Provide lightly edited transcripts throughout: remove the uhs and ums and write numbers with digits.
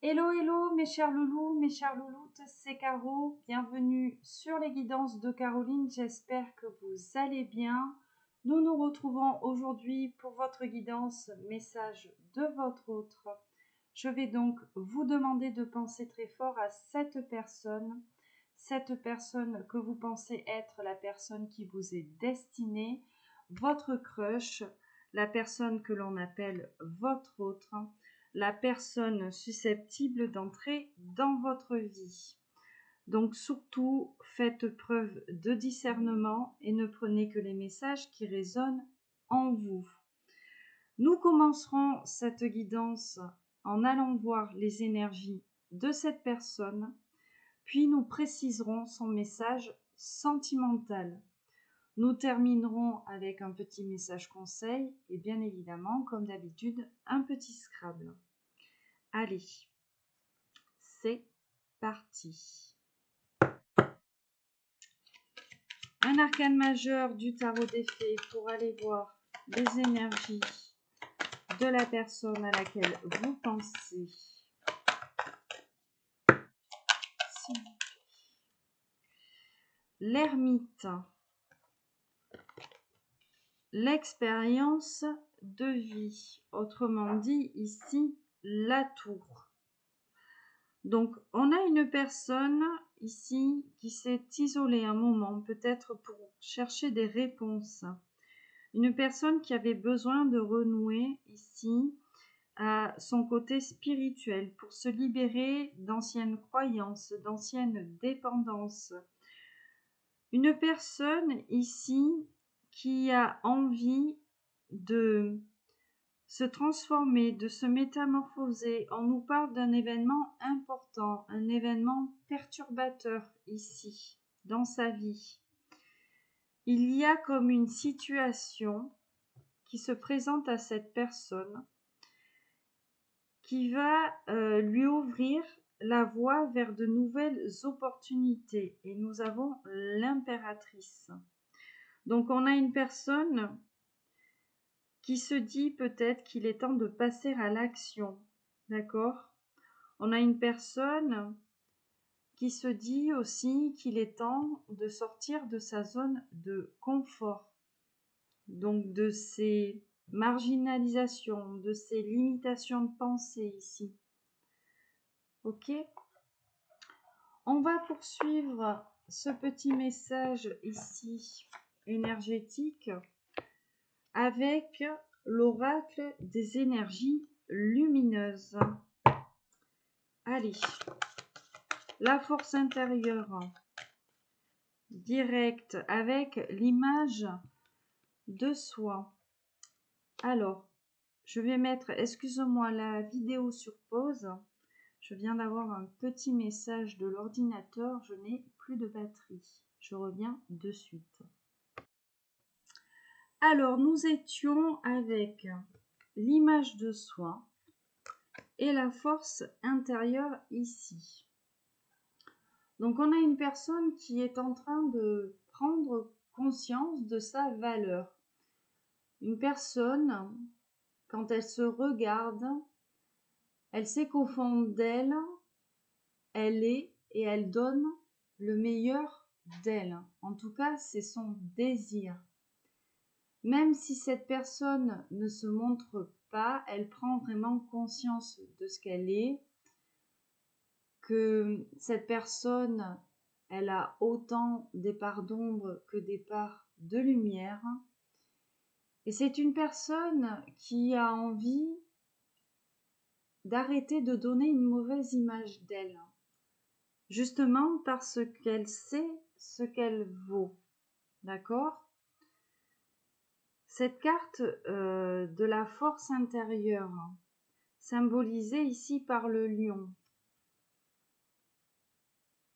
Hello, hello mes chers loulous, mes chères louloutes, c'est Caro. Bienvenue sur les guidances de Caroline. J'espère que vous allez bien. Nous nous retrouvons aujourd'hui pour votre guidance message de votre autre. Je vais donc vous demander de penser très fort à cette personne que vous pensez être la personne qui vous est destinée, votre crush, la personne que l'on appelle votre autre, la personne susceptible d'entrer dans votre vie. Donc surtout, faites preuve de discernement et ne prenez que les messages qui résonnent en vous. Nous commencerons cette guidance en allant voir les énergies de cette personne, puis nous préciserons son message sentimental. Nous terminerons avec un petit message conseil et bien évidemment, comme d'habitude, un petit Scrabble. Allez, c'est parti. Un arcane majeur du tarot des fées pour aller voir les énergies de la personne à laquelle vous pensez. L'ermite. L'expérience de vie. Autrement dit, ici, la tour. Donc, on a une personne ici qui s'est isolée un moment, peut-être pour chercher des réponses. Une personne qui avait besoin de renouer ici à son côté spirituel pour se libérer d'anciennes croyances, d'anciennes dépendances. Une personne ici qui a envie de se transformer, de se métamorphoser. On nous parle d'un événement important, un événement perturbateur ici, dans sa vie. Il y a comme une situation qui se présente à cette personne qui va lui ouvrir la voie vers de nouvelles opportunités. Et nous avons l'impératrice. Donc on a une personne qui se dit peut-être qu'il est temps de passer à l'action, d'accord? On a une personne qui se dit aussi qu'il est temps de sortir de sa zone de confort, donc de ses marginalisations, de ses limitations de pensée ici. Ok? On va poursuivre ce petit message ici énergétique avec l'oracle des énergies lumineuses. Allez, la force intérieure, directe, avec l'image de soi. Alors, je vais mettre, excusez-moi, la vidéo sur pause. Je viens d'avoir un petit message de l'ordinateur, je n'ai plus de batterie. Je reviens de suite. Alors, nous étions avec l'image de soi et la force intérieure ici. Donc, on a une personne qui est en train de prendre conscience de sa valeur. Une personne, quand elle se regarde, elle sait qu'au fond d'elle, elle est et elle donne le meilleur d'elle. En tout cas, c'est son désir. Même si cette personne ne se montre pas, elle prend vraiment conscience de ce qu'elle est, que cette personne, elle a autant des parts d'ombre que des parts de lumière. Et c'est une personne qui a envie d'arrêter de donner une mauvaise image d'elle, justement parce qu'elle sait ce qu'elle vaut. D'accord ? Cette carte de la force intérieure, symbolisée ici par le lion.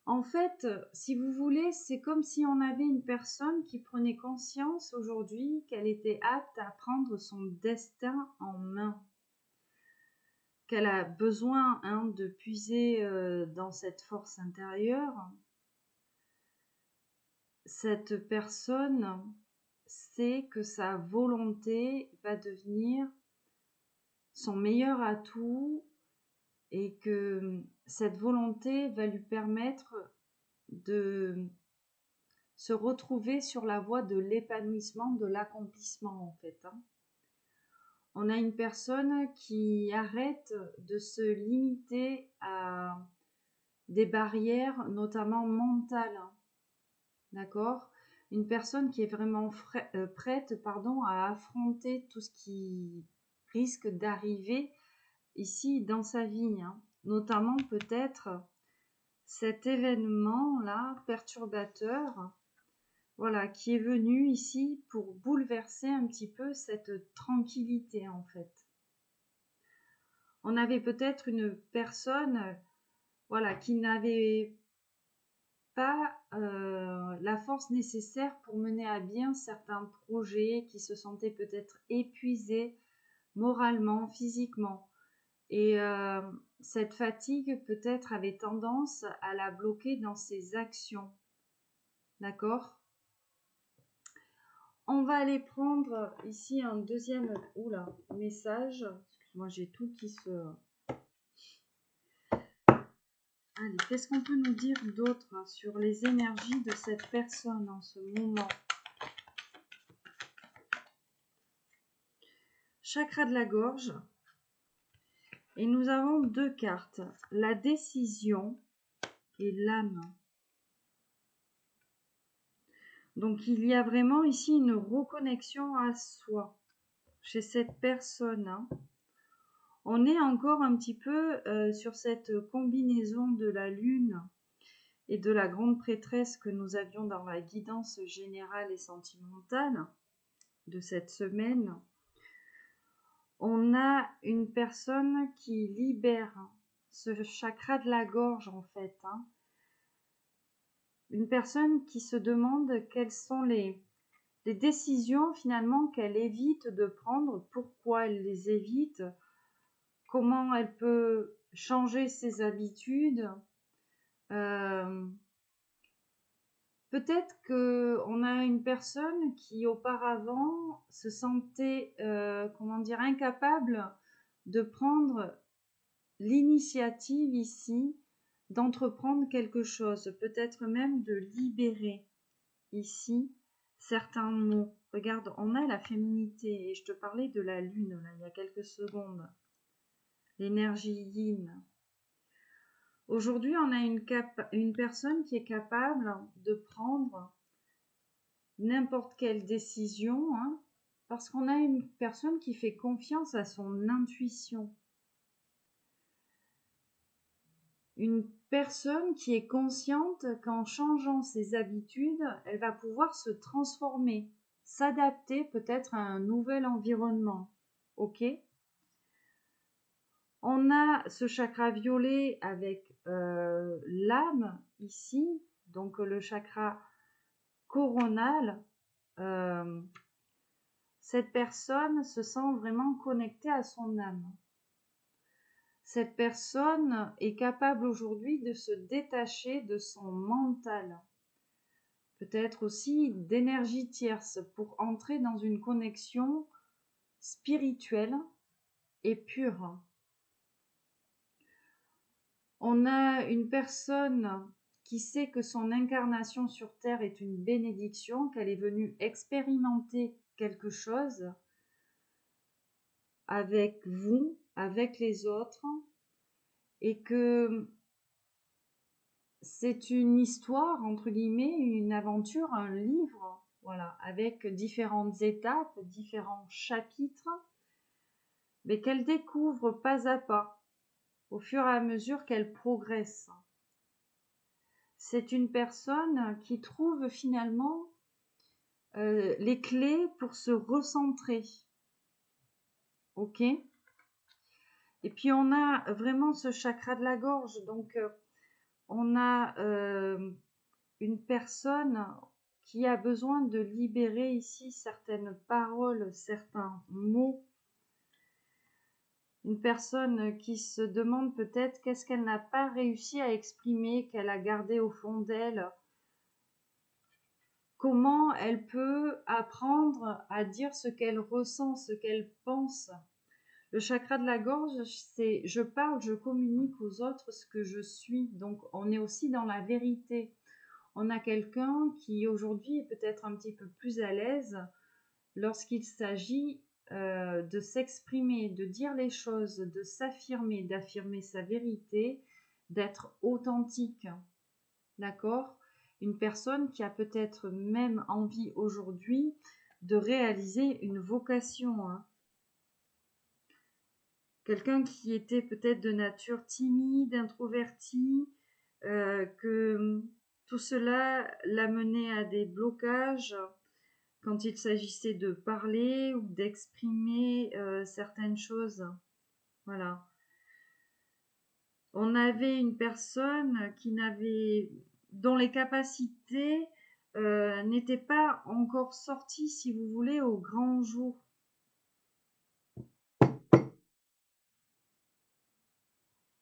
En fait, si vous voulez, c'est comme si on avait une personne qui prenait conscience aujourd'hui qu'elle était apte à prendre son destin en main, qu'elle a besoin de puiser dans cette force intérieure. Cette personne sait que sa volonté va devenir son meilleur atout et que cette volonté va lui permettre de se retrouver sur la voie de l'épanouissement, de l'accomplissement en fait. On a une personne qui arrête de se limiter à des barrières, notamment mentales. D'accord? Une personne qui est vraiment prête à affronter tout ce qui risque d'arriver ici dans sa vie. Notamment peut-être cet événement-là perturbateur, voilà, qui est venu ici pour bouleverser un petit peu cette tranquillité en fait. On avait peut-être une personne, voilà, qui n'avait pas la force nécessaire pour mener à bien certains projets, qui se sentait peut-être épuisé moralement, physiquement. Et cette fatigue peut-être avait tendance à la bloquer dans ses actions. D'accord? On va aller prendre ici un deuxième message. Excuse-moi, j'ai tout qui se... Allez, qu'est-ce qu'on peut nous dire d'autre sur les énergies de cette personne en ce moment? Chakra de la gorge. Et nous avons deux cartes, la décision et l'âme. Donc il y a vraiment ici une reconnexion à soi chez cette personne. On est encore un petit peu sur cette combinaison de la lune et de la grande prêtresse que nous avions dans la guidance générale et sentimentale de cette semaine. On a une personne qui libère ce chakra de la gorge en fait. Une personne qui se demande quelles sont les décisions finalement qu'elle évite de prendre, pourquoi elle les évite, comment elle peut changer ses habitudes. Peut-être qu'on a une personne qui auparavant se sentait incapable de prendre l'initiative ici d'entreprendre quelque chose, peut-être même de libérer ici certains mots. Regarde, on a la féminité et je te parlais de la lune là, il y a quelques secondes. L'énergie yin. Aujourd'hui, on a une personne qui est capable de prendre n'importe quelle décision, parce qu'on a une personne qui fait confiance à son intuition. Une personne qui est consciente qu'en changeant ses habitudes, elle va pouvoir se transformer, s'adapter peut-être à un nouvel environnement. Ok? On a ce chakra violet avec l'âme ici, donc le chakra coronal. Cette personne se sent vraiment connectée à son âme. Cette personne est capable aujourd'hui de se détacher de son mental, peut-être aussi d'énergie tierce pour entrer dans une connexion spirituelle et pure. On a une personne qui sait que son incarnation sur Terre est une bénédiction, qu'elle est venue expérimenter quelque chose avec vous, avec les autres, et que c'est une histoire, entre guillemets, une aventure, un livre, voilà, avec différentes étapes, différents chapitres, mais qu'elle découvre pas à pas, au fur et à mesure qu'elle progresse. C'est une personne qui trouve finalement les clés pour se recentrer. Ok? Et puis on a vraiment ce chakra de la gorge, donc on a une personne qui a besoin de libérer ici certaines paroles, certains mots. Une personne qui se demande peut-être qu'est-ce qu'elle n'a pas réussi à exprimer, qu'elle a gardé au fond d'elle. Comment elle peut apprendre à dire ce qu'elle ressent, ce qu'elle pense. Le chakra de la gorge, c'est je parle, je communique aux autres ce que je suis. Donc, on est aussi dans la vérité. On a quelqu'un qui aujourd'hui est peut-être un petit peu plus à l'aise lorsqu'il s'agit de s'exprimer, de dire les choses, de s'affirmer, d'affirmer sa vérité, d'être authentique. D'accord? Une personne qui a peut-être même envie aujourd'hui de réaliser une vocation. Hein. Quelqu'un qui était peut-être de nature timide, introverti, que tout cela l'a mené à des blocages quand il s'agissait de parler ou d'exprimer certaines choses. Voilà. On avait une personne dont les capacités n'étaient pas encore sorties, si vous voulez, au grand jour.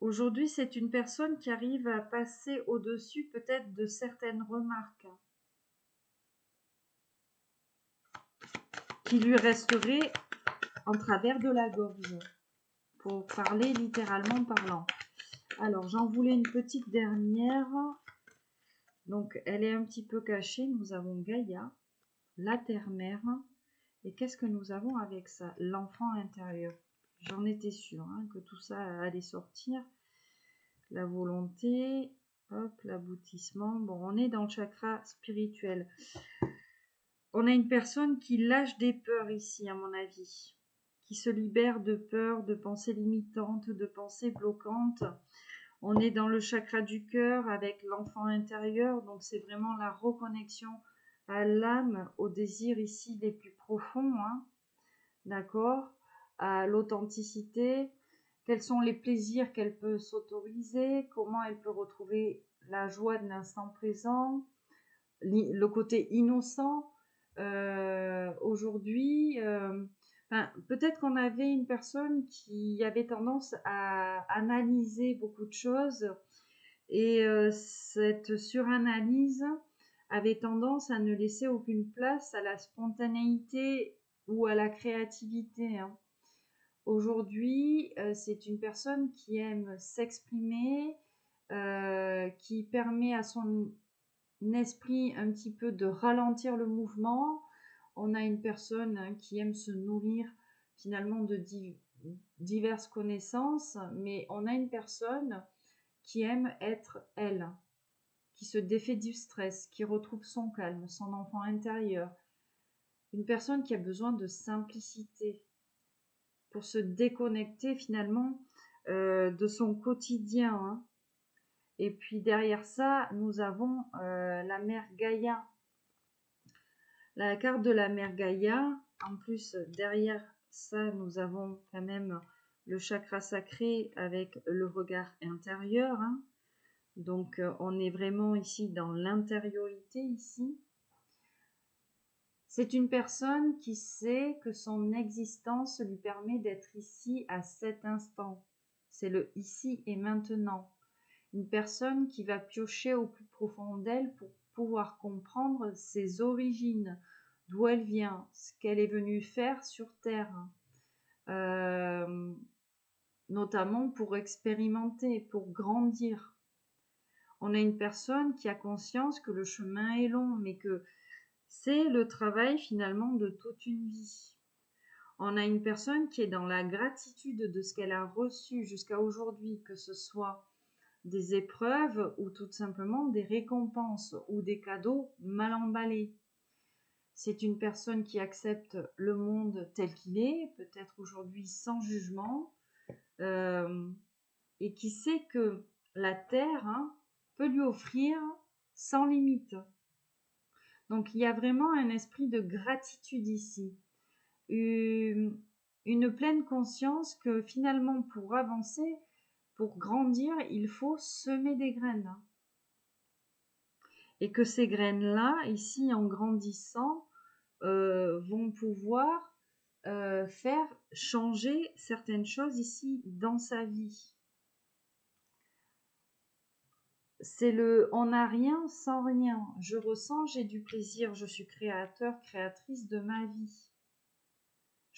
Aujourd'hui, c'est une personne qui arrive à passer au-dessus peut-être de certaines remarques qui lui resteraient en travers de la gorge, pour parler littéralement parlant. Alors, j'en voulais une petite dernière. Donc, elle est un petit peu cachée. Nous avons Gaïa, la terre-mère. Et qu'est-ce que nous avons avec ça? L'enfant intérieur. J'en étais sûre hein, que tout ça allait sortir. La volonté, hop, l'aboutissement. Bon, on est dans le chakra spirituel. On a une personne qui lâche des peurs ici, à mon avis. Qui se libère de peurs, de pensées limitantes, de pensées bloquantes. On est dans le chakra du cœur avec l'enfant intérieur. Donc, c'est vraiment la reconnexion à l'âme, aux désirs ici les plus profonds. Hein. D'accord? À l'authenticité. Quels sont les plaisirs qu'elle peut s'autoriser? Comment elle peut retrouver la joie de l'instant présent? Le côté innocent. Aujourd'hui, peut-être qu'on avait une personne qui avait tendance à analyser beaucoup de choses et cette suranalyse avait tendance à ne laisser aucune place à la spontanéité ou à la créativité. Hein. Aujourd'hui, c'est une personne qui aime s'exprimer, qui permet à son esprit un petit peu de ralentir le mouvement. On a une personne qui aime se nourrir finalement de diverses connaissances, mais on a une personne qui aime être elle, qui se défait du stress, qui retrouve son calme, son enfant intérieur. Une personne qui a besoin de simplicité pour se déconnecter finalement de son quotidien. Hein. Et puis derrière ça, nous avons la mère Gaïa. La carte de la mère Gaïa, en plus derrière ça, nous avons quand même le chakra sacré avec le regard intérieur. Hein. Donc on est vraiment ici dans l'intériorité ici. C'est une personne qui sait que son existence lui permet d'être ici à cet instant. C'est le ici et maintenant. Une personne qui va piocher au plus profond d'elle pour pouvoir comprendre ses origines, d'où elle vient, ce qu'elle est venue faire sur Terre, notamment pour expérimenter, pour grandir. On a une personne qui a conscience que le chemin est long, mais que c'est le travail finalement de toute une vie. On a une personne qui est dans la gratitude de ce qu'elle a reçu jusqu'à aujourd'hui, que ce soit des épreuves ou tout simplement des récompenses ou des cadeaux mal emballés. C'est une personne qui accepte le monde tel qu'il est, peut-être aujourd'hui sans jugement, et qui sait que la terre peut lui offrir sans limite. Donc il y a vraiment un esprit de gratitude ici, une pleine conscience que finalement pour avancer, pour grandir, il faut semer des graines. Et que ces graines-là, ici en grandissant, vont pouvoir faire changer certaines choses ici dans sa vie. C'est on n'a rien sans rien. Je ressens, j'ai du plaisir, je suis créateur, créatrice de ma vie.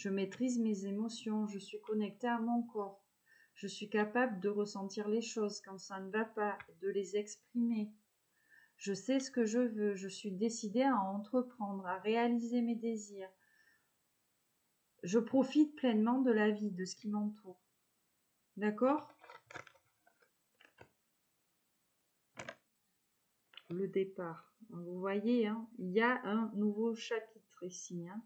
Je maîtrise mes émotions, je suis connectée à mon corps. Je suis capable de ressentir les choses quand ça ne va pas, de les exprimer. Je sais ce que je veux, je suis décidée à entreprendre, à réaliser mes désirs. Je profite pleinement de la vie, de ce qui m'entoure. D'accord? Le départ. Vous voyez, hein, il y a un nouveau chapitre ici, hein,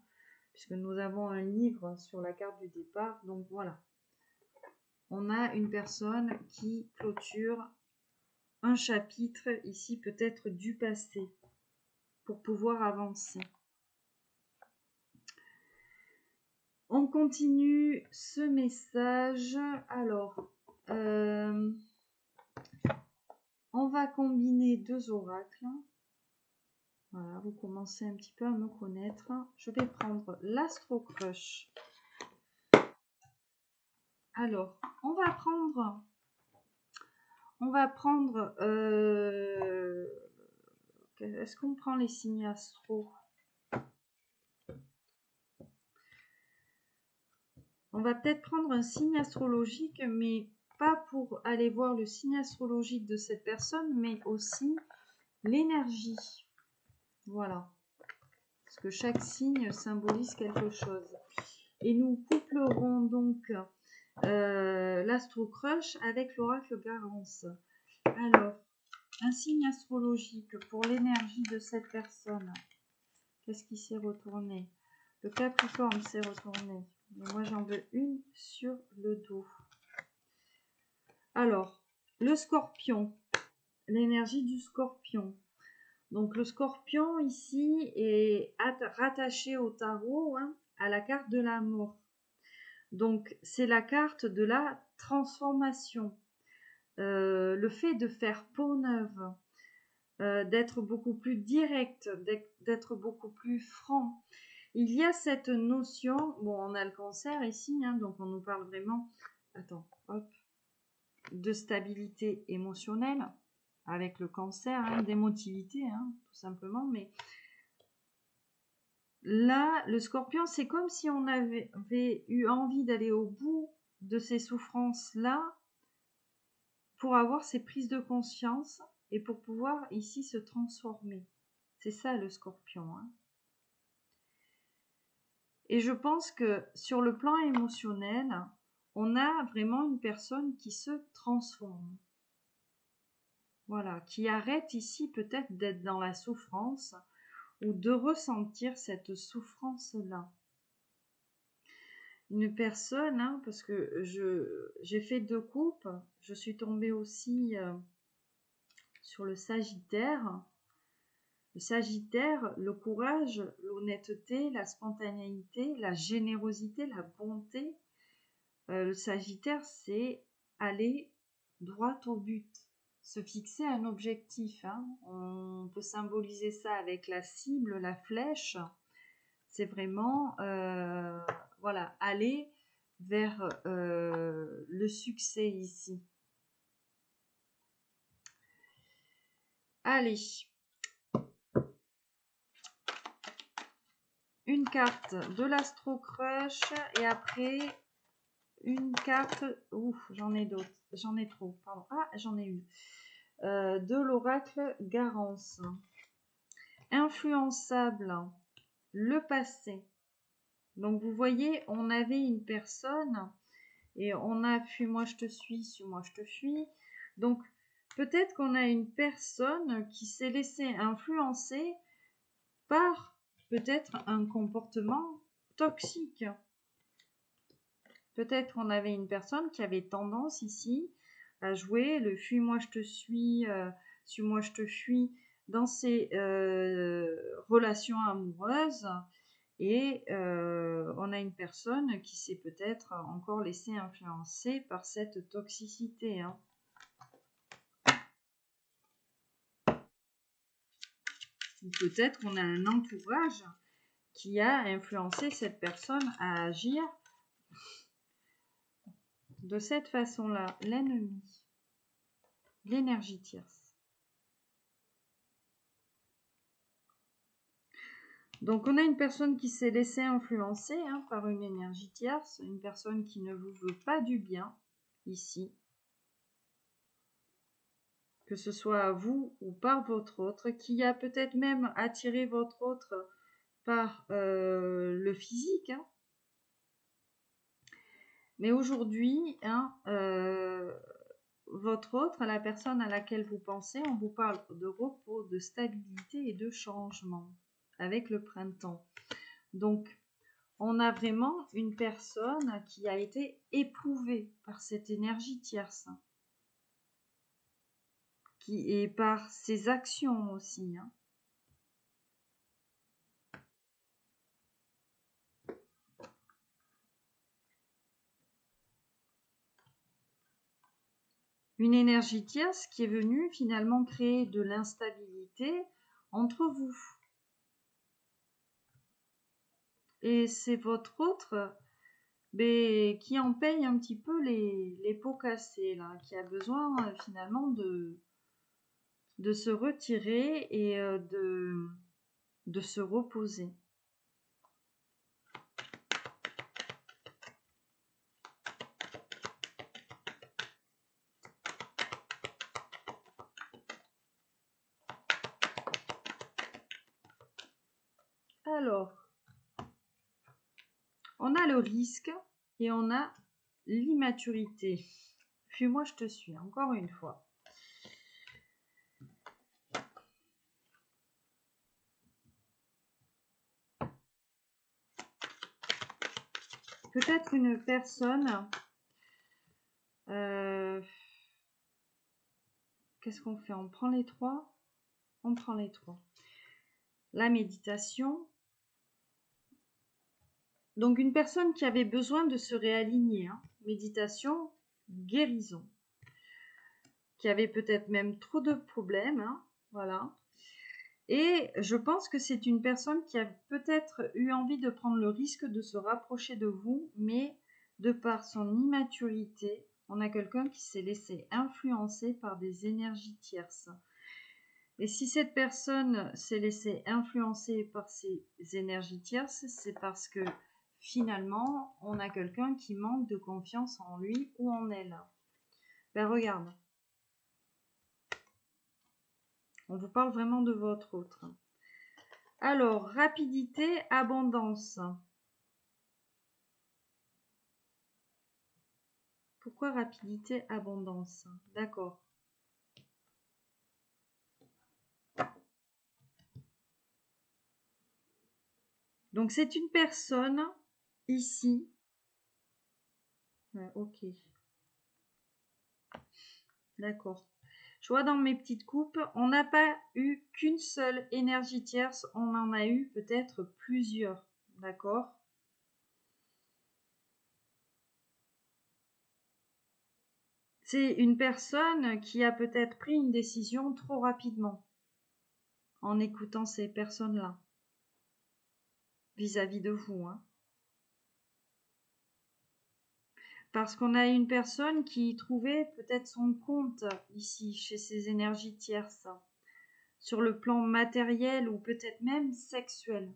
puisque nous avons un livre sur la carte du départ. Donc voilà. On a une personne qui clôture un chapitre ici, peut-être du passé, pour pouvoir avancer. On continue ce message. Alors, on va combiner deux oracles. Voilà, vous commencez un petit peu à me connaître. Je vais prendre l'Astro Crush. Alors, on va prendre est-ce qu'on prend les signes astro? On va peut-être prendre un signe astrologique, mais pas pour aller voir le signe astrologique de cette personne, mais aussi l'énergie. Voilà. Parce que chaque signe symbolise quelque chose. Et nous couplerons donc l'Astro Crush avec l'oracle Garance. Alors, un signe astrologique pour l'énergie de cette personne. Qu'est-ce qui s'est retourné? Le Capricorne s'est retourné. Mais moi, j'en veux une sur le dos. Alors, le Scorpion. L'énergie du Scorpion. Donc, le Scorpion, ici, est rattaché au tarot, hein, à la carte de la mort. Donc, c'est la carte de la transformation. Le fait de faire peau neuve, d'être beaucoup plus direct, d'être beaucoup plus franc. Il y a cette notion, bon, on a le Cancer ici, hein, donc on nous parle vraiment, de stabilité émotionnelle avec le Cancer, hein, d'émotivité, hein, tout simplement. Mais là, le Scorpion, c'est comme si on avait eu envie d'aller au bout de ces souffrances-là pour avoir ces prises de conscience et pour pouvoir ici se transformer. C'est ça le Scorpion, hein. Et je pense que sur le plan émotionnel, on a vraiment une personne qui se transforme. Voilà, qui arrête ici peut-être d'être dans la souffrance ou de ressentir cette souffrance-là. Une personne, hein, parce que j'ai fait 2 coupes, je suis tombée aussi sur le Sagittaire. Le Sagittaire, le courage, l'honnêteté, la spontanéité, la générosité, la bonté. Le Sagittaire, c'est aller droit au but, se fixer un objectif, hein. On peut symboliser ça avec la cible, la flèche. C'est vraiment voilà, aller vers le succès ici. Allez. Une carte de l'Astro Crush et après une carte, ouf, j'en ai d'autres, j'en ai trop, pardon, ah, j'en ai une, de l'oracle Garance. Influençable, le passé. Donc vous voyez, on avait une personne et on a fuis-moi je te suis, suis-moi je te fuis. Donc peut-être qu'on a une personne qui s'est laissée influencer par peut-être un comportement toxique. Peut-être qu'on avait une personne qui avait tendance ici à jouer le fuis-moi je te suis, suis-moi je te fuis dans ses relations amoureuses. Et on a une personne qui s'est peut-être encore laissée influencer par cette toxicité, hein. Ou peut-être qu'on a un entourage qui a influencé cette personne à agir de cette façon-là. L'ennemi, l'énergie tierce. Donc, on a une personne qui s'est laissée influencer par une énergie tierce, une personne qui ne vous veut pas du bien, ici. Que ce soit à vous ou par votre autre, qui a peut-être même attiré votre autre par le physique. Mais aujourd'hui, votre autre, la personne à laquelle vous pensez, on vous parle de repos, de stabilité et de changement avec le printemps. Donc, on a vraiment une personne qui a été éprouvée par cette énergie tierce. Et par ses actions aussi. Une énergie tierce qui est venue finalement créer de l'instabilité entre vous. Et c'est votre autre qui en paye un petit peu les pots cassés, là, qui a besoin finalement de se retirer et de se reposer. Alors, on a le risque et on a l'immaturité. Puis moi, je te suis, encore une fois. Peut-être une personne... qu'est-ce qu'on fait? On prend les trois? On prend les trois. La méditation. Donc, une personne qui avait besoin de se réaligner. Méditation, guérison. Qui avait peut-être même trop de problèmes. Voilà. Et je pense que c'est une personne qui a peut-être eu envie de prendre le risque de se rapprocher de vous, mais de par son immaturité, on a quelqu'un qui s'est laissé influencer par des énergies tierces. Et si cette personne s'est laissée influencer par ces énergies tierces, c'est parce que finalement, on a quelqu'un qui manque de confiance en lui ou en elle. Ben regarde. On vous parle vraiment de votre autre. Alors, rapidité, abondance. Pourquoi rapidité, abondance? D'accord. Donc, c'est une personne ici. Ouais, ok. D'accord. Je vois dans mes petites coupes, on n'a pas eu qu'une seule énergie tierce, on en a eu peut-être plusieurs. D'accord? C'est une personne qui a peut-être pris une décision trop rapidement en écoutant ces personnes-là vis-à-vis de vous. Parce qu'on a une personne qui trouvait peut-être son compte ici, chez ces énergies tierces, sur le plan matériel ou peut-être même sexuel,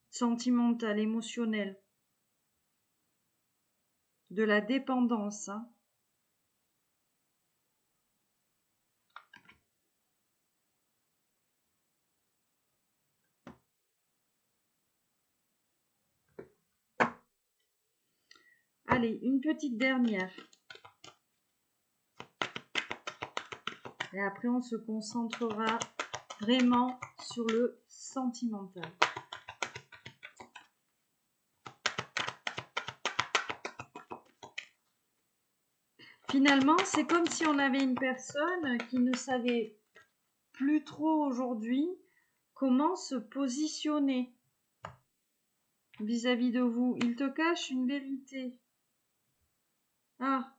sentimental, émotionnel, de la dépendance. Allez, une petite dernière. Et après, on se concentrera vraiment sur le sentimental. Finalement, c'est comme si on avait une personne qui ne savait plus trop aujourd'hui comment se positionner vis-à-vis de vous. Il te cache une vérité. Ah.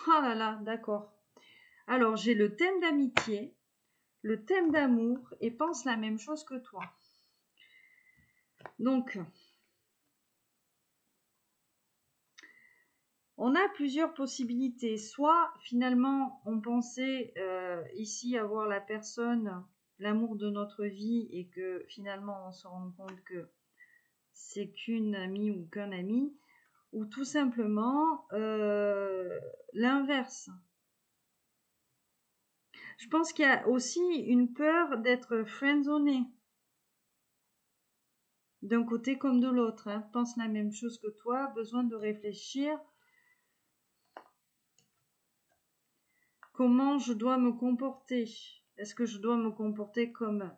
Oh là là, d'accord. Alors, j'ai le thème d'amitié, le thème d'amour et pense la même chose que toi. Donc, On a plusieurs possibilités. Soit finalement on pensait ici avoir la personne, l'amour de notre vie, et que finalement on se rend compte que c'est qu'une amie ou qu'un ami, ou tout simplement l'inverse. Je pense qu'il y a aussi une peur d'être friendzoné, d'un côté comme de l'autre. Hein. Pense la même chose que toi, besoin de réfléchir. Comment je dois me comporter? Est-ce que je dois me comporter comme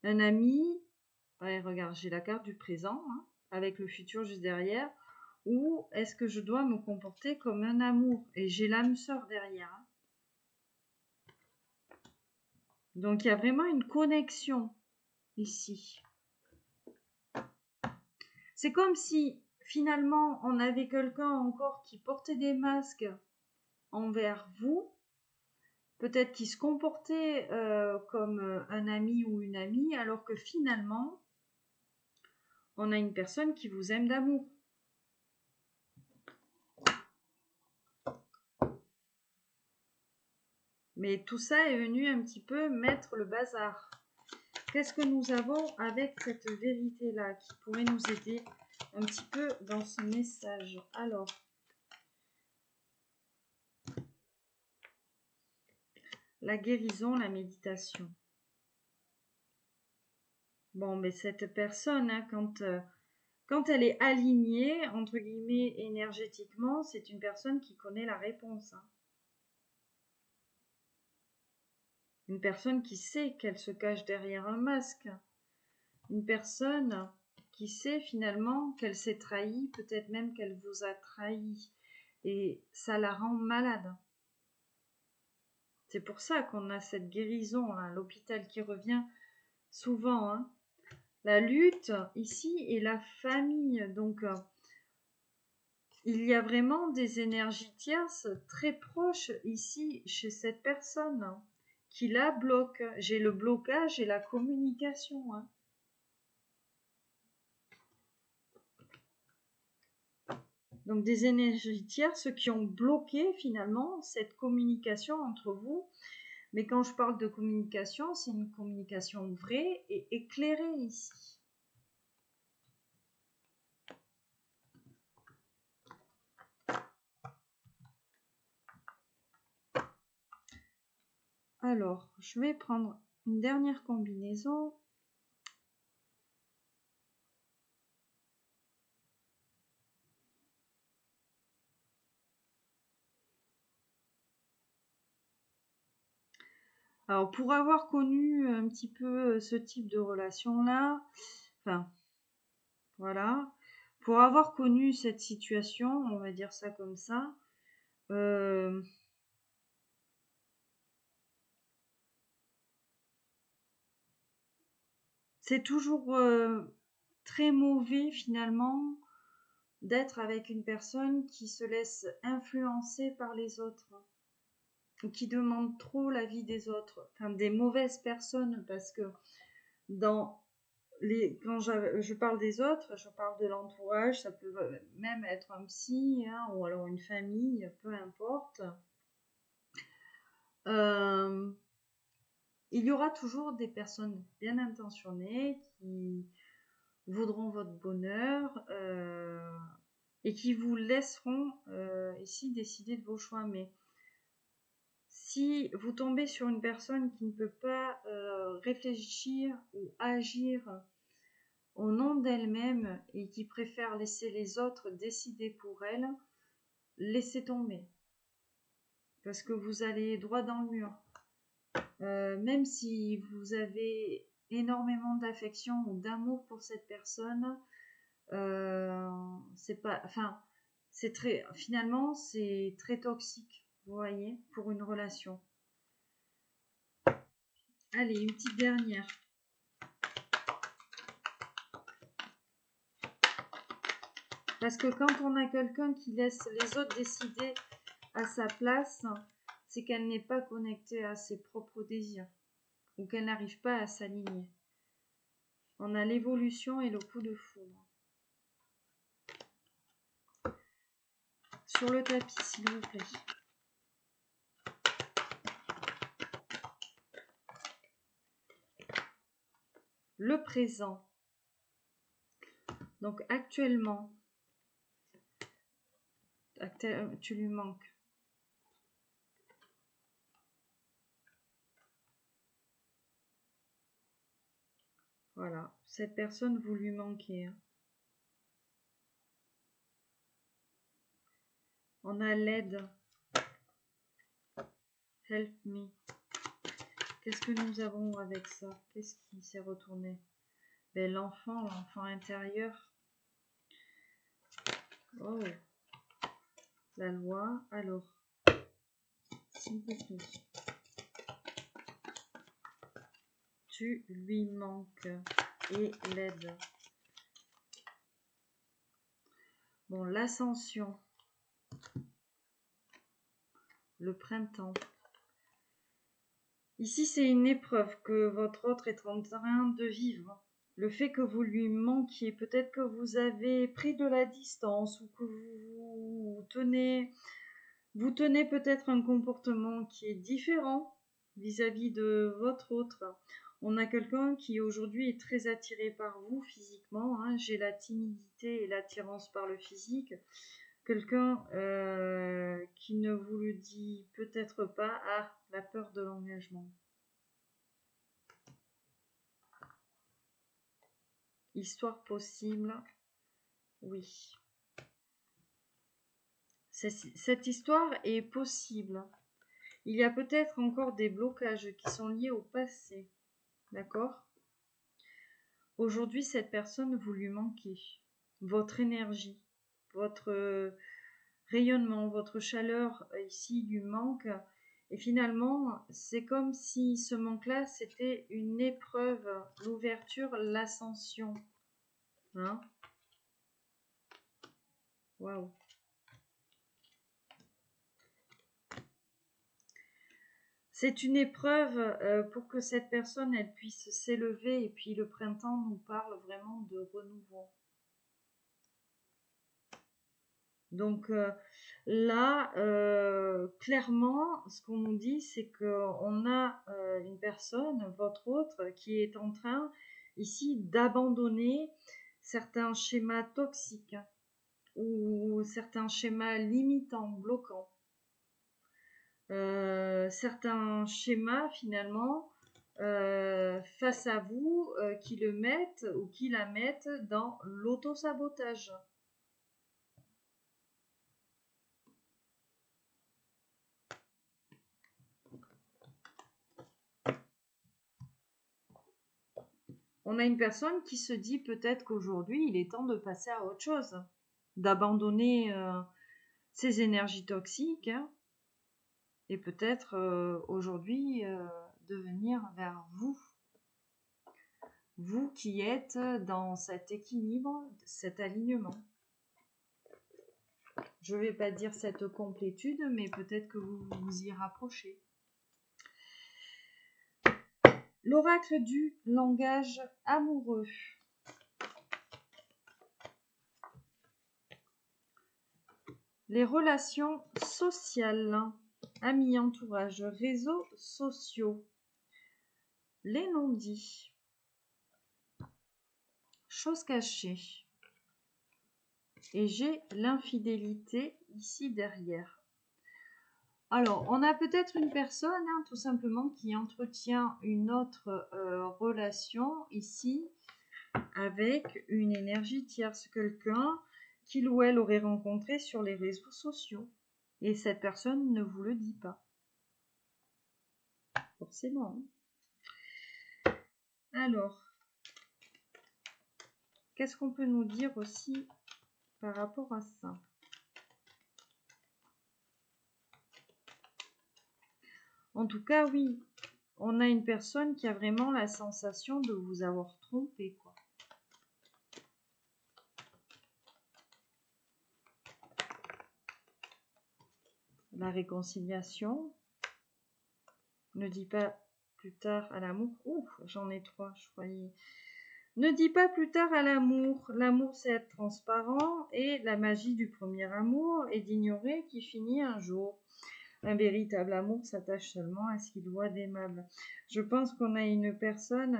un ami? Ouais, regarde, j'ai la carte du présent, hein, avec le futur juste derrière. Ou est-ce que je dois me comporter comme un amour? Et j'ai l'âme sœur derrière. Hein. Donc il y a vraiment une connexion ici. C'est comme si finalement on avait quelqu'un encore qui portait des masques envers vous, peut-être qui se comportait comme un ami ou une amie, alors que finalement on a une personne qui vous aime d'amour. Mais tout ça est venu un petit peu mettre le bazar. Qu'est-ce que nous avons avec cette vérité-là qui pourrait nous aider un petit peu dans ce message? Alors, la guérison, la méditation. Bon, mais cette personne, hein, quand elle est alignée, entre guillemets, énergétiquement, c'est une personne qui connaît la réponse. Hein. Une personne qui sait qu'elle se cache derrière un masque. Une personne qui sait finalement qu'elle s'est trahie, peut-être même qu'elle vous a trahi. Et ça la rend malade. C'est pour ça qu'on a cette guérison, là, l'hôpital qui revient souvent. Hein. La lutte, ici, est la famille. Donc, il y a vraiment des énergies tierces très proches ici chez cette personne qui la bloque. J'ai le blocage et la communication. Hein. Donc des énergies tierces qui ont bloqué finalement cette communication entre vous. Mais quand je parle de communication, c'est une communication vraie et éclairée ici. Alors, je vais prendre une dernière combinaison. Alors, pour avoir connu un petit peu ce type de relation-là, enfin, voilà, pour avoir connu cette situation, on va dire ça comme ça, c'est toujours très mauvais finalement d'être avec une personne qui se laisse influencer par les autres, ou qui demande trop l'avis des autres, enfin des mauvaises personnes, parce que quand je parle des autres, je parle de l'entourage, ça peut même être un psy, hein, ou alors une famille, peu importe. Il y aura toujours des personnes bien intentionnées qui voudront votre bonheur et qui vous laisseront ici décider de vos choix. Mais si vous tombez sur une personne qui ne peut pas réfléchir ou agir au nom d'elle-même et qui préfère laisser les autres décider pour elle, laissez tomber. Parce que vous allez droit dans le mur. Même si vous avez énormément d'affection ou d'amour pour cette personne, c'est pas, enfin, finalement, c'est très toxique, vous voyez, pour une relation. Allez, une petite dernière. Parce que quand on a quelqu'un qui laisse les autres décider à sa place, c'est qu'elle n'est pas connectée à ses propres désirs ou qu'elle n'arrive pas à s'aligner. On a l'évolution et le coup de foudre. sur le tapis, s'il vous plaît. Le présent. Donc actuellement, tu lui manques. Voilà, cette personne, vous lui manquez. Hein. On a l'aide. Help me. Qu'est-ce que nous avons avec ça? Qu'est-ce qui s'est retourné? Ben, l'enfant intérieur. Oh, la loi. Alors, s'il vous plaît. Tu lui manques et l'aide. Bon, l'ascension. Le printemps. Ici, c'est une épreuve que votre autre est en train de vivre. Le fait que vous lui manquiez, peut-être que vous avez pris de la distance ou que vous tenez peut-être un comportement qui est différent vis-à-vis de votre autre. On a quelqu'un qui aujourd'hui est très attiré par vous physiquement. Hein. J'ai la timidité et l'attirance par le physique. Quelqu'un qui ne vous le dit peut-être pas, la peur de l'engagement. Histoire possible, oui. Cette histoire est possible. Il y a peut-être encore des blocages qui sont liés au passé, d'accord? Aujourd'hui, cette personne, vous lui manquez. Votre énergie, votre rayonnement, votre chaleur ici lui manque. Et finalement, c'est comme si ce manque-là, c'était une épreuve, l'ouverture, l'ascension. Hein? Waouh! C'est une épreuve pour que cette personne, elle puisse s'élever. Et puis le printemps nous parle vraiment de renouveau. Donc là, clairement, ce qu'on nous dit, c'est qu'on a une personne, votre autre, qui est en train ici d'abandonner certains schémas toxiques ou certains schémas limitants, bloquants. Certains schémas finalement face à vous qui le mettent ou qui la mettent dans l'auto-sabotage. On a une personne qui se dit peut-être qu'aujourd'hui il est temps de passer à autre chose, d'abandonner ses énergies toxiques hein, et peut-être aujourd'hui de venir vers vous. Vous qui êtes dans cet équilibre, cet alignement. Je ne vais pas dire cette complétude, mais peut-être que vous vous y rapprochez. L'oracle du langage amoureux. Les relations sociales, amis, entourage, réseaux sociaux. Les non-dits. Choses cachées. Et j'ai l'infidélité ici derrière. Alors, on a peut-être une personne, hein, tout simplement, qui entretient une autre relation ici avec une énergie tierce, quelqu'un qu'il ou elle aurait rencontré sur les réseaux sociaux. Et cette personne ne vous le dit pas. Forcément. Alors, qu'est-ce qu'on peut nous dire aussi par rapport à ça? En tout cas, oui, on a une personne qui a vraiment la sensation de vous avoir trompé, quoi. La réconciliation ne dit pas plus tard à l'amour. Ouh, j'en ai 3, je croyais. Ne dis pas plus tard à l'amour. L'amour, c'est être transparent et la magie du premier amour est d'ignorer qui finit un jour. Un véritable amour s'attache seulement à ce qu'il voit d'aimable. Je pense qu'on a une personne,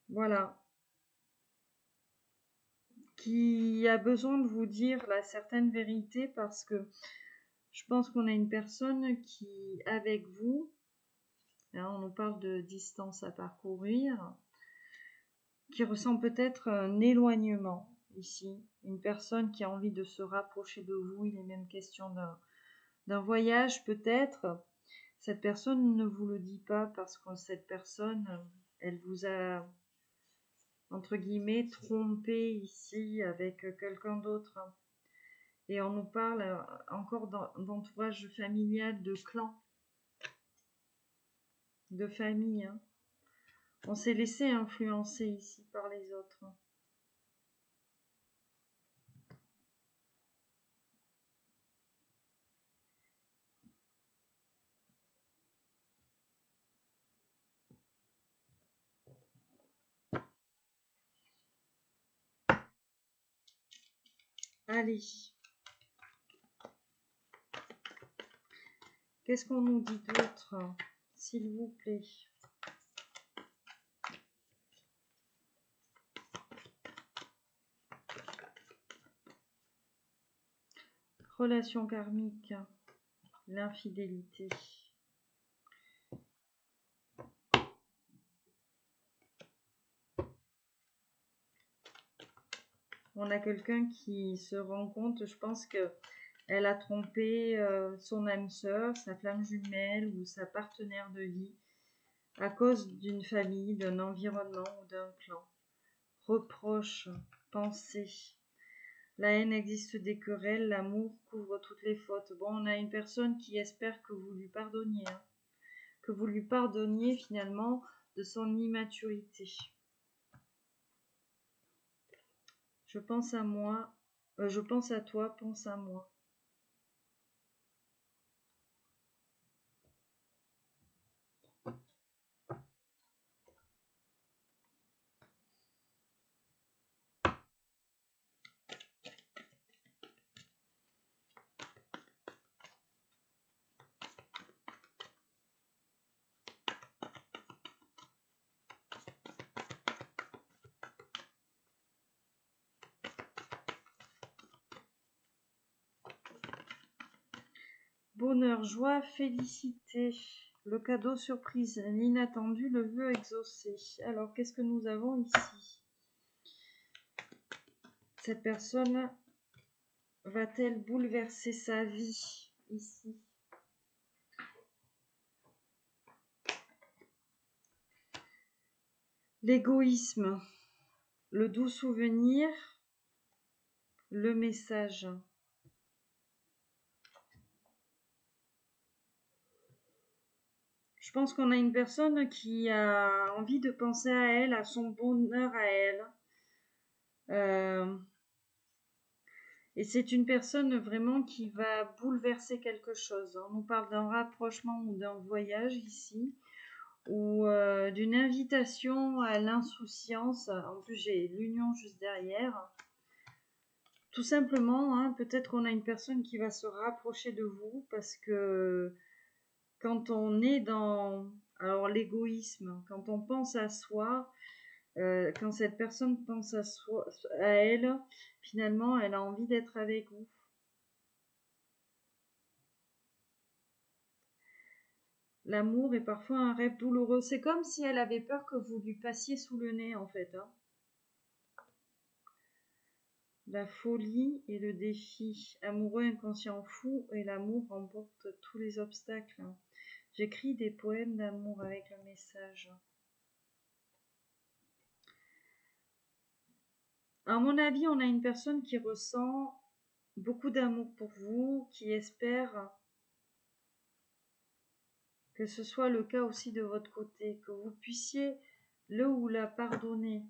voilà, qui a besoin de vous dire la certaine vérité parce que je pense qu'on a une personne qui, avec vous, hein, on nous parle de distance à parcourir, qui ressent peut-être un éloignement ici, une personne qui a envie de se rapprocher de vous, il est même question d'un voyage peut-être. Cette personne ne vous le dit pas parce que cette personne, elle vous a, entre guillemets, trompé ici avec quelqu'un d'autre. Et on nous parle encore d'entourage familial, de clan, de famille. Hein. On s'est laissé influencer ici par les autres. Allez. Qu'est-ce qu'on nous dit d'autre, s'il vous plaît? Relation karmique, l'infidélité. On a quelqu'un qui se rend compte, je pense que elle a trompé son âme sœur, sa flamme jumelle ou sa partenaire de vie à cause d'une famille, d'un environnement ou d'un clan. Reproche, pensée. La haine existe des querelles, l'amour couvre toutes les fautes. Bon, on a une personne qui espère que vous lui pardonniez, hein, que vous lui pardonniez finalement de son immaturité. Je pense à moi, je pense à toi, pense à moi. Bonheur, joie, félicité, le cadeau surprise, l'inattendu, le vœu exaucé. Alors, qu'est-ce que nous avons ici? Cette personne va-t-elle bouleverser sa vie ici? L'égoïsme, le doux souvenir, le message. Je pense qu'on a une personne qui a envie de penser à elle, à son bonheur à elle. Et c'est une personne vraiment qui va bouleverser quelque chose. On nous parle d'un rapprochement ou d'un voyage ici, ou d'une invitation à l'insouciance. En plus, j'ai l'union juste derrière. Tout simplement, hein, peut-être qu'on a une personne qui va se rapprocher de vous parce que quand on est dans l'égoïsme, quand on pense à soi, quand cette personne pense à elle, finalement, elle a envie d'être avec vous. L'amour est parfois un rêve douloureux. C'est comme si elle avait peur que vous lui passiez sous le nez, en fait. Hein. La folie et le défi. Amoureux, inconscient, fou, et l'amour remporte tous les obstacles. J'écris des poèmes d'amour avec le message. À mon avis, on a une personne qui ressent beaucoup d'amour pour vous, qui espère que ce soit le cas aussi de votre côté, que vous puissiez le ou la pardonner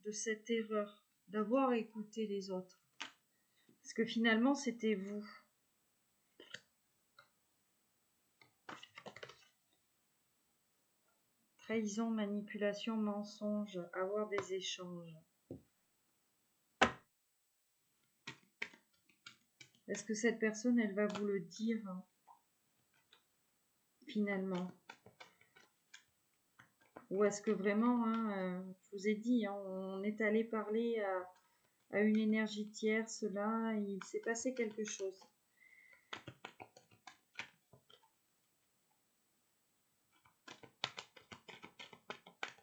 de cette erreur, d'avoir écouté les autres. Parce que finalement, c'était vous. Trahison, manipulation, mensonge, avoir des échanges. Est-ce que cette personne, elle va vous le dire finalement? Ou est-ce que vraiment, je vous ai dit, on est allé parler à une énergie tierce, là, il s'est passé quelque chose.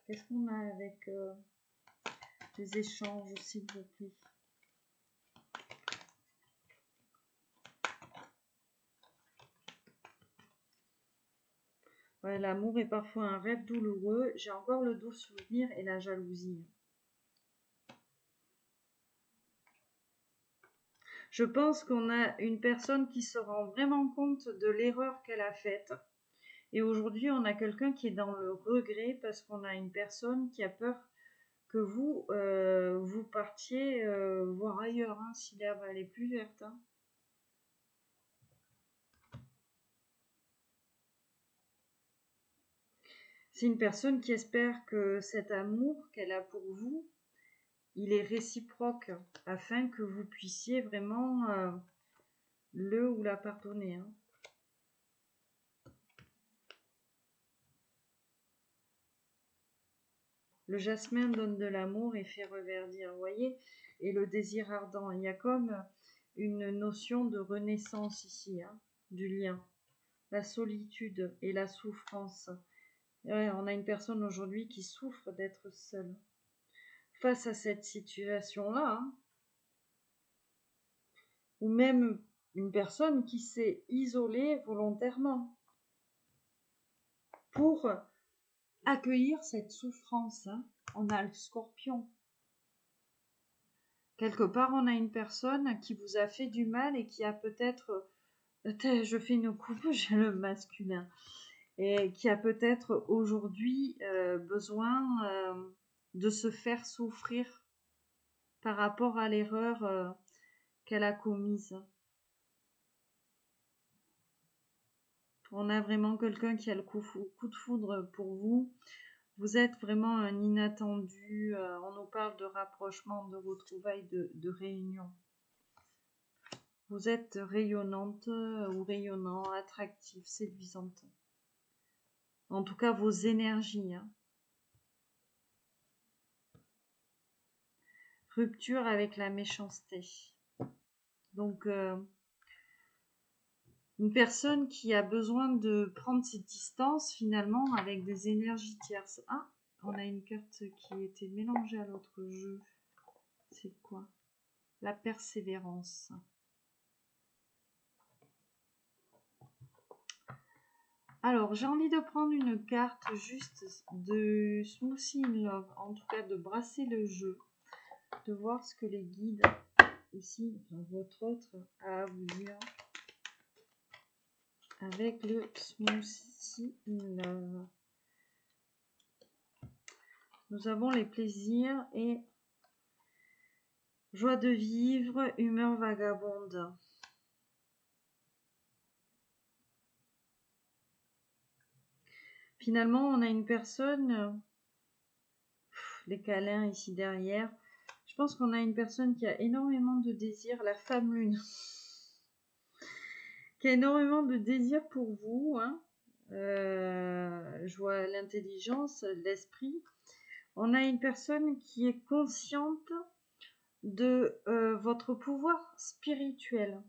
Qu'est-ce qu'on a avec les échanges, s'il vous plaît? Ouais, l'amour est parfois un rêve douloureux. J'ai encore le doux souvenir et la jalousie. Je pense qu'on a une personne qui se rend vraiment compte de l'erreur qu'elle a faite. Et aujourd'hui, on a quelqu'un qui est dans le regret parce qu'on a une personne qui a peur que vous, vous partiez voir ailleurs, si l'herbe elle est plus verte. C'est une personne qui espère que cet amour qu'elle a pour vous, il est réciproque afin que vous puissiez vraiment le ou la pardonner. Le jasmin donne de l'amour et fait reverdir, vous voyez. Et le désir ardent, il y a comme une notion de renaissance ici, du lien. La solitude et la souffrance. Ouais, on a une personne aujourd'hui qui souffre d'être seule. Face à cette situation-là, ou même une personne qui s'est isolée volontairement pour accueillir cette souffrance. On a le scorpion. Quelque part, on a une personne qui vous a fait du mal et qui a peut-être, je fais une coupe, j'ai le masculin, et qui a peut-être aujourd'hui besoin de se faire souffrir par rapport à l'erreur qu'elle a commise. On a vraiment quelqu'un qui a le coup de foudre pour vous. Vous êtes vraiment un inattendu. On nous parle de rapprochement, de retrouvailles, de réunion. Vous êtes rayonnante ou rayonnant, attractive, séduisante. En tout cas, vos énergies. Rupture avec la méchanceté. Donc, une personne qui a besoin de prendre ses distances finalement avec des énergies tierces. Ah, on a une carte qui était mélangée à l'autre jeu. C'est quoi? La persévérance. Alors, j'ai envie de prendre une carte juste de Smoothie in Love, en tout cas de brasser le jeu, de voir ce que les guides, ici, votre autre, a à vous dire avec le Smoothie in Love. Nous avons les plaisirs et joie de vivre, humeur vagabonde. Finalement, on a une personne, les câlins ici derrière. Je pense qu'on a une personne qui a énormément de désir, la femme lune, qui a énormément de désir pour vous. Je vois l'intelligence, l'esprit. On a une personne qui est consciente de votre pouvoir spirituel,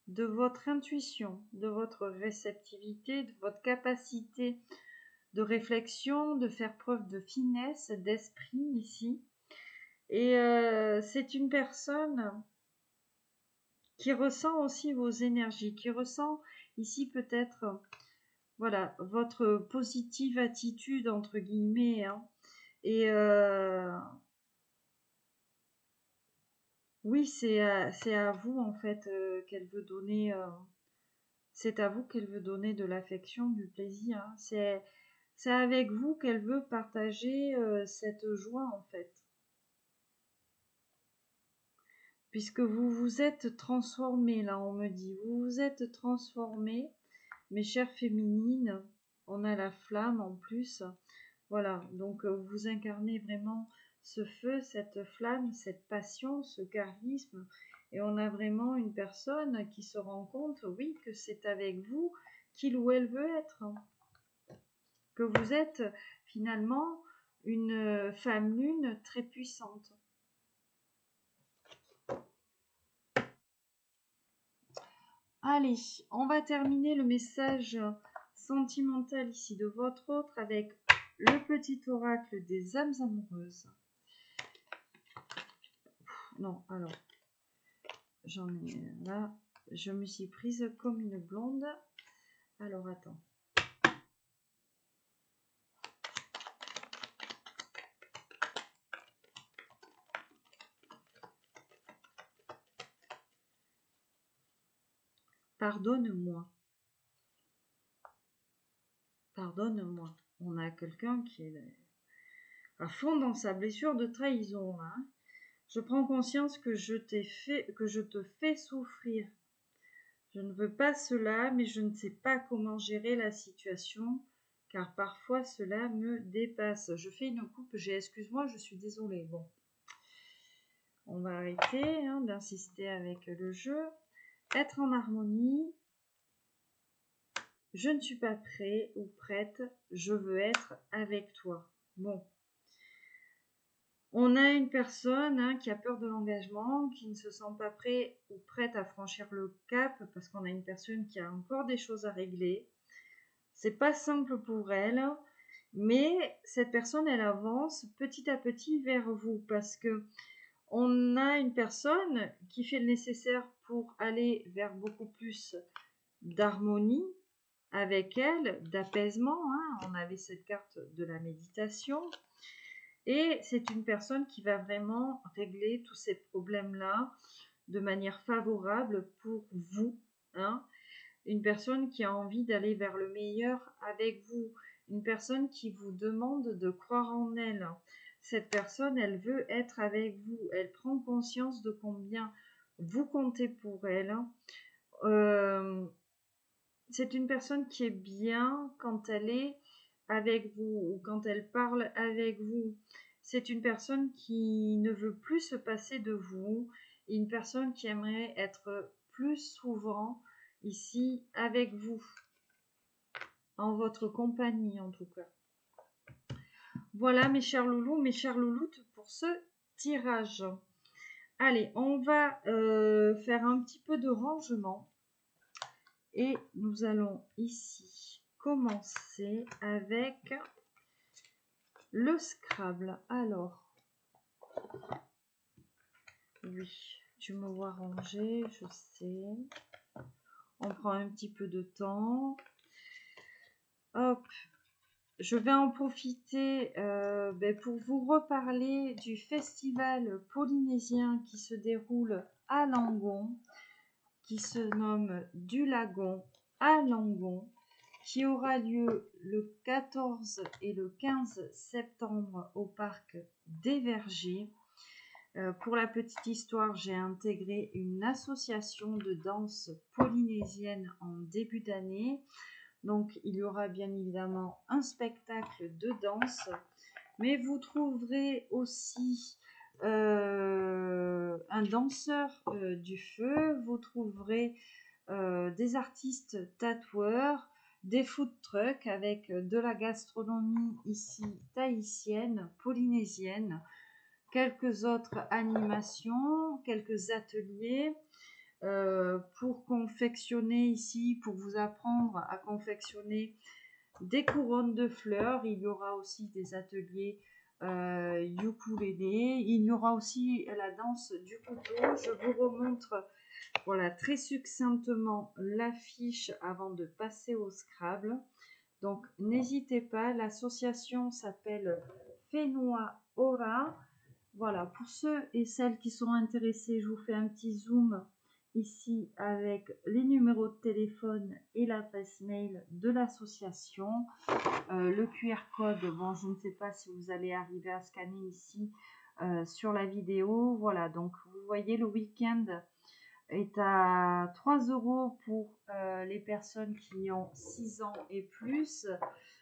de votre intuition, de votre réceptivité, de votre capacité de réflexion, de faire preuve de finesse, d'esprit ici. Et c'est une personne qui ressent aussi vos énergies, qui ressent ici peut-être, voilà, votre positive attitude, entre guillemets. Et oui, c'est à vous en fait qu'elle veut donner. C'est à vous qu'elle veut donner de l'affection, du plaisir. C'est avec vous qu'elle veut partager cette joie en fait. Puisque vous vous êtes transformés, là on me dit, vous vous êtes transformés, mes chères féminines, on a la flamme en plus. Voilà, donc vous incarnez vraiment ce feu, cette flamme, cette passion, ce charisme. Et on a vraiment une personne qui se rend compte, oui, que c'est avec vous qu'il ou elle veut être. Que vous êtes finalement une femme lune très puissante. Allez, on va terminer le message sentimental ici de votre autre avec le petit oracle des âmes amoureuses. Non, alors, j'en ai là, je me suis prise comme une blonde. Alors, attends. Pardonne-moi. Pardonne-moi. On a quelqu'un qui est à fond dans sa blessure de trahison. Hein. Je prends conscience que je te fais souffrir. Je ne veux pas cela, mais je ne sais pas comment gérer la situation, car parfois cela me dépasse. Je fais une coupe, excuse-moi, je suis désolée. Bon, on va arrêter d'insister avec le jeu. Être en harmonie. Je ne suis pas prêt ou prête, je veux être avec toi. Bon. On a une personne qui a peur de l'engagement, qui ne se sent pas prêt ou prête à franchir le cap, parce qu'on a une personne qui a encore des choses à régler. C'est pas simple pour elle, mais cette personne, elle avance petit à petit vers vous, parce que on a une personne qui fait le nécessaire pour aller vers beaucoup plus d'harmonie avec elle, d'apaisement. On avait cette carte de la méditation. Et c'est une personne qui va vraiment régler tous ces problèmes-là de manière favorable pour vous. Une personne qui a envie d'aller vers le meilleur avec vous. Une personne qui vous demande de croire en elle. Cette personne, elle veut être avec vous. Elle prend conscience de combien vous comptez pour elle. C'est une personne qui est bien quand elle est avec vous ou quand elle parle avec vous. C'est une personne qui ne veut plus se passer de vous, une personne qui aimerait être plus souvent ici avec vous, en votre compagnie en tout cas. Voilà mes chers loulous, mes chères louloutes pour ce tirage. Allez, on va faire un petit peu de rangement. Et nous allons ici commencer avec le Scrabble. Alors, oui, tu me vois ranger, je sais. On prend un petit peu de temps. Hop, je vais en profiter pour vous reparler du festival polynésien qui se déroule à Langon, qui se nomme Du Lagon à Langon, qui aura lieu le 14 et le 15 septembre au parc des Vergers. Pour la petite histoire, j'ai intégré une association de danse polynésienne en début d'année. Donc, il y aura bien évidemment un spectacle de danse, mais vous trouverez aussi un danseur du feu, vous trouverez des artistes tatoueurs, des food trucks avec de la gastronomie ici tahitienne, polynésienne, quelques autres animations, quelques ateliers pour confectionner ici, pour vous apprendre à confectionner des couronnes de fleurs. Il y aura aussi des ateliers ukulélé. Il y aura aussi la danse du couteau. Je vous remontre voilà, très succinctement l'affiche avant de passer au Scrabble. Donc, n'hésitez pas, l'association s'appelle Whenua Ora. Voilà, pour ceux et celles qui sont intéressés, je vous fais un petit zoom ici avec les numéros de téléphone et l'adresse mail de l'association. Le QR code, bon, je ne sais pas si vous allez arriver à scanner ici sur la vidéo. Voilà, donc vous voyez le week-end est à 3 € pour les personnes qui ont 6 ans et plus,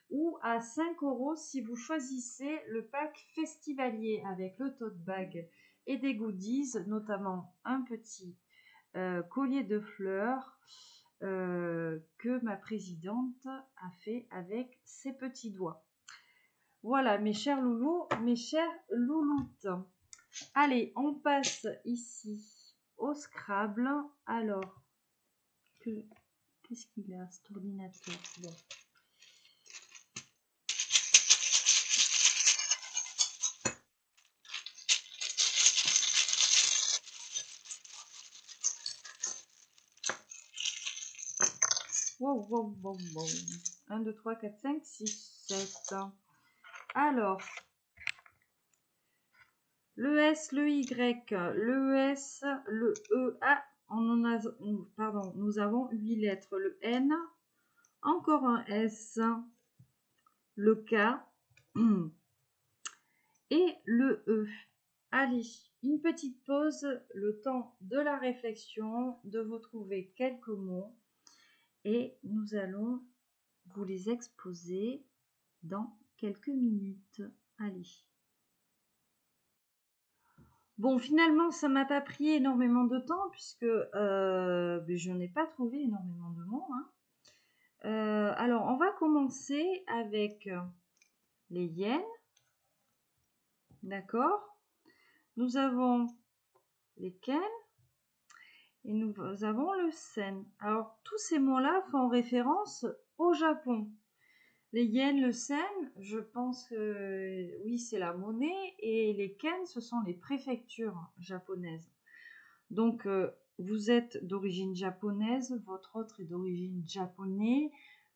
ou à 5 € si vous choisissez le pack festivalier avec le tote bag et des goodies, notamment un petit collier de fleurs que ma présidente a fait avec ses petits doigts. Voilà mes chers loulous, mes chères louloutes. Allez, on passe ici au Scrabble. Alors, qu'est-ce qu'il a cet ordinateur? Bon. Wow, wow, wow, wow. 1, 2, 3, 4, 5, 6, 7. Alors, le S, le Y, le S, le E. Ah, pardon, nous avons 8 lettres. Le N, encore un S, le K et le E. Allez, une petite pause, le temps de la réflexion, de vous trouver quelques mots et nous allons vous les exposer dans quelques minutes. Allez. Bon, finalement, ça m'a pas pris énormément de temps puisque je n'ai pas trouvé énormément de mots. Hein. Alors, on va commencer avec les yens. D'accord. Nous avons les ken et nous avons le sen. Alors, tous ces mots-là font référence au Japon. Les yens, le sen, je pense que oui, c'est la monnaie, et les ken, ce sont les préfectures japonaises. Donc, vous êtes d'origine japonaise, votre autre est d'origine japonaise.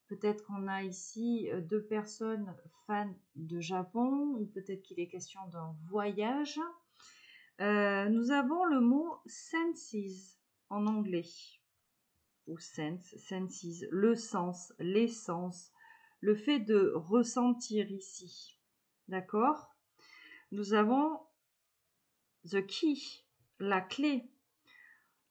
Peut-être qu'on a ici 2 personnes fans de Japon, ou peut-être qu'il est question d'un voyage. Nous avons le mot senses en anglais, ou senses, le sens, l'essence, le fait de ressentir ici. D'accord? Nous avons the key, la clé.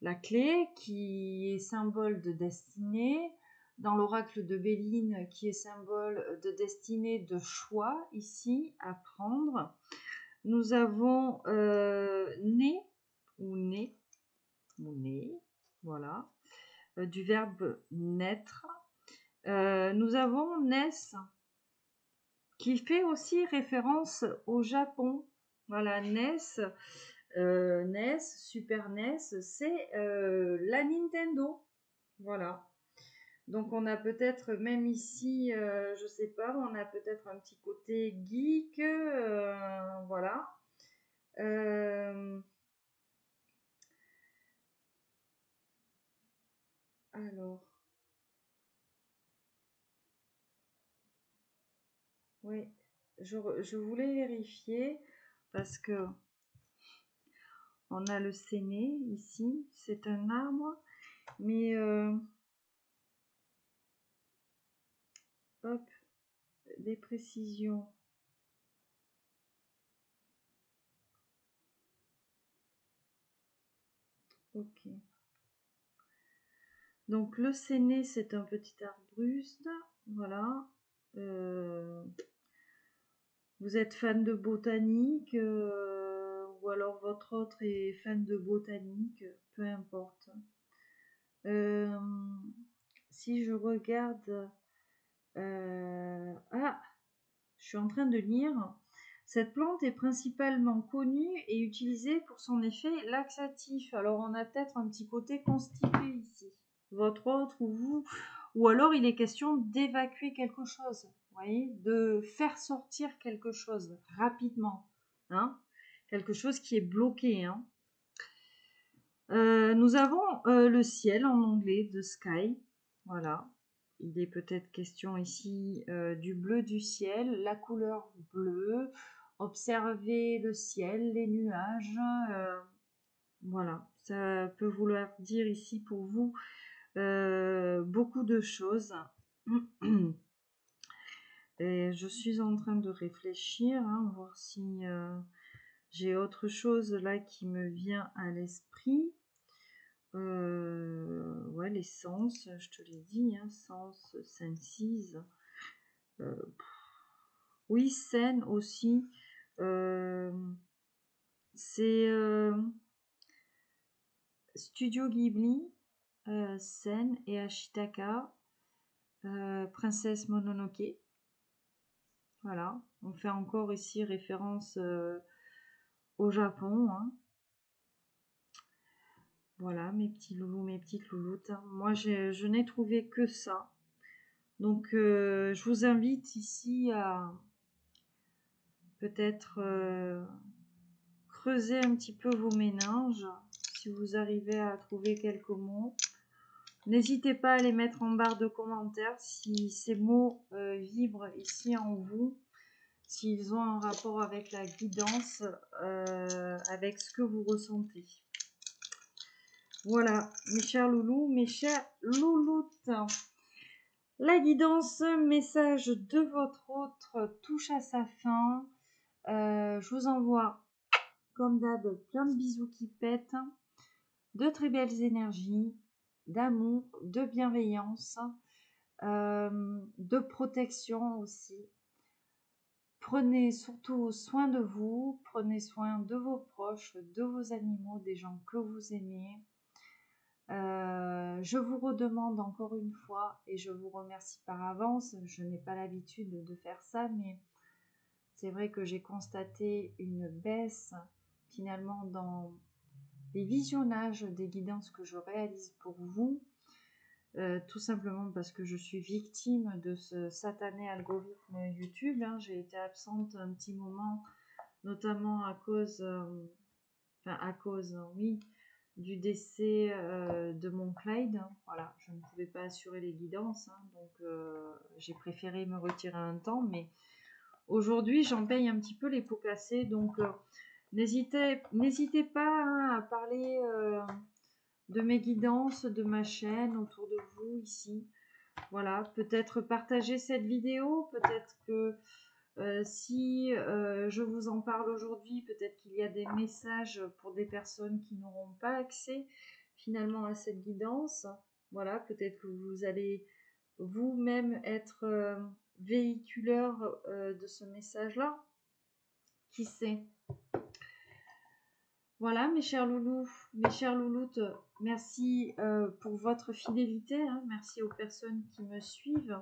La clé qui est symbole de destinée, dans l'oracle de Béline qui est symbole de destinée, de choix ici à prendre. Nous avons né ou né, voilà, du verbe naître. Nous avons naissent qui fait aussi référence au Japon. Voilà, NES, Super NES, c'est la Nintendo. Voilà. Donc on a peut-être même ici, je sais pas, on a peut-être un petit côté geek, voilà. Alors, oui, je voulais vérifier parce que on a le séné ici, c'est un arbre, mais hop, les précisions. Ok. Donc le séné, c'est un petit arbuste, voilà. Vous êtes fan de botanique, ou alors votre autre est fan de botanique, peu importe. Si je regarde... ah, je suis en train de lire. Cette plante est principalement connue et utilisée pour son effet laxatif. Alors on a peut-être un petit côté constipé ici. Votre autre ou vous, ou alors il est question d'évacuer quelque chose, vous voyez, de faire sortir quelque chose rapidement, hein, quelque chose qui est bloqué. Hein. Nous avons le ciel en anglais, the sky, voilà. Il est peut-être question ici du bleu du ciel, la couleur bleue, observer le ciel, les nuages, voilà. Ça peut vouloir dire ici pour vous beaucoup de choses. Et je suis en train de réfléchir, hein, voir si j'ai autre chose là qui me vient à l'esprit. Ouais, les sens, je te l'ai dit, hein, sens, 5, 6. Oui, scène aussi. C'est Studio Ghibli, Sen et Ashitaka, Princesse Mononoke. Voilà, on fait encore ici référence au Japon. Hein. Voilà, mes petits loulous, mes petites louloutes. Moi, je n'ai trouvé que ça. Donc, je vous invite ici à peut-être creuser un petit peu vos méninges, si vous arrivez à trouver quelques mots. N'hésitez pas à les mettre en barre de commentaires si ces mots vibrent ici en vous, s'ils ont un rapport avec la guidance, avec ce que vous ressentez. Voilà, mes chers loulous, mes chers louloutes. La guidance, message de votre autre touche à sa fin. Je vous envoie, comme d'hab, plein de bisous qui pètent, de très belles énergies, d'amour, de bienveillance, de protection aussi. Prenez surtout soin de vous, prenez soin de vos proches, de vos animaux, des gens que vous aimez. Je vous redemande encore une fois, et je vous remercie par avance, je n'ai pas l'habitude de faire ça, mais c'est vrai que j'ai constaté une baisse finalement dans les visionnages des guidances que je réalise pour vous, tout simplement parce que je suis victime de ce satané algorithme YouTube. Hein. J'ai été absente un petit moment, notamment à cause, oui, du décès de mon Clyde. Voilà, je ne pouvais pas assurer les guidances, hein, donc j'ai préféré me retirer un temps, mais aujourd'hui j'en paye un petit peu les pots cassés, donc n'hésitez pas hein, à parler de mes guidances, de ma chaîne autour de vous ici. Voilà, peut-être partager cette vidéo, peut-être que si je vous en parle aujourd'hui, peut-être qu'il y a des messages pour des personnes qui n'auront pas accès finalement à cette guidance. Voilà, peut-être que vous allez vous-même être véhiculeur de ce message-là. Qui sait? Voilà, mes chers loulous, mes chères louloutes, merci pour votre fidélité. Hein, merci aux personnes qui me suivent.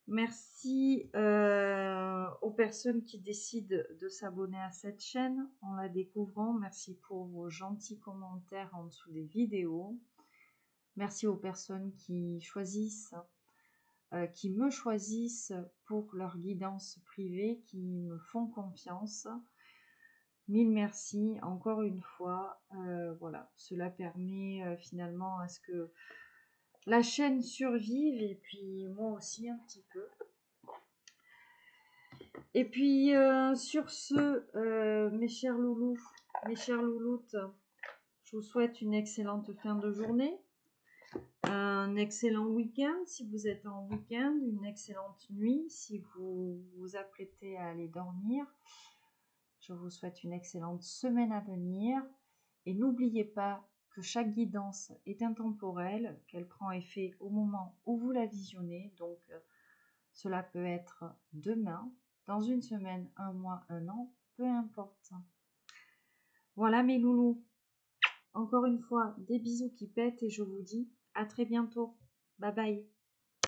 Merci aux personnes qui décident de s'abonner à cette chaîne en la découvrant. Merci pour vos gentils commentaires en dessous des vidéos. Merci aux personnes qui choisissent, qui me choisissent pour leur guidance privée, qui me font confiance. Mille merci encore une fois. Voilà, cela permet finalement à ce que la chaîne survive et puis moi aussi un petit peu. Et puis sur ce, mes chers loulous, mes chères louloutes, je vous souhaite une excellente fin de journée, un excellent week-end si vous êtes en week-end, une excellente nuit si vous vous apprêtez à aller dormir. Je vous souhaite une excellente semaine à venir et n'oubliez pas que chaque guidance est intemporelle, qu'elle prend effet au moment où vous la visionnez, donc cela peut être demain, dans une semaine, un mois, un an, peu importe. Voilà mes loulous, encore une fois des bisous qui pètent et je vous dis à très bientôt. Bye bye.